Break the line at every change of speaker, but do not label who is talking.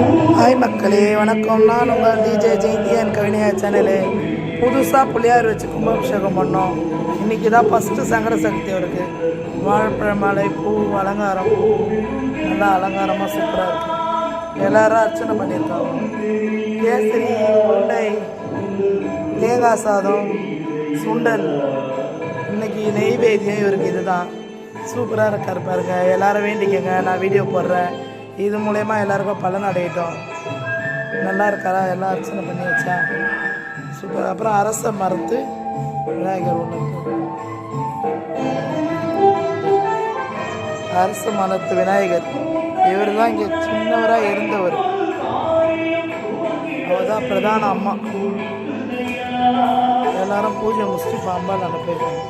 Hi மக்களே, வணக்கம். நான் உங்கள் டிஜே ஜெயந்தி அண்ட் கவினியா சேனலு. புதுசாக புளியார் வச்சு கும்பாபிஷேகம் பண்ணோம். இன்றைக்கி தான் ஃபஸ்ட்டு சங்கட சக்தி அவருக்கு. வாழைப்பழ மாலை, பூ, அலங்காரம், நல்லா அலங்காரமாக சூப்பராக இருக்குது. எல்லோரும் அர்ச்சனை பண்ணியிருக்காங்க. கேசரி, உருண்டை, தேங்காய் சாதம், சுண்டல். இன்றைக்கி நெய்வேத்தியம் இவருக்கு இதுதான். சூப்பராக இருக்கார் பாருங்க. எல்லோரும் வேண்டிக்கங்க, நான் வீடியோ போடுறேன். இது மூலயமா எல்லாருக்கும் பலன் அடையட்டும். நல்லா இருக்காரா? எல்லாம் அர்ச்சனை பண்ணி வச்சா சூப்பர். அப்புறம் அரச மரத்து விநாயகர் ஒன்று இருக்கு. அரச மரத்து விநாயகர் இவர் தான் இங்கே சின்னவராக இருந்தவர். அவர் தான் பிரதான அம்மா. எல்லாரும் பூஜை முடிச்சுட்டு அம்பாள் அனுப்பியிருக்காங்க.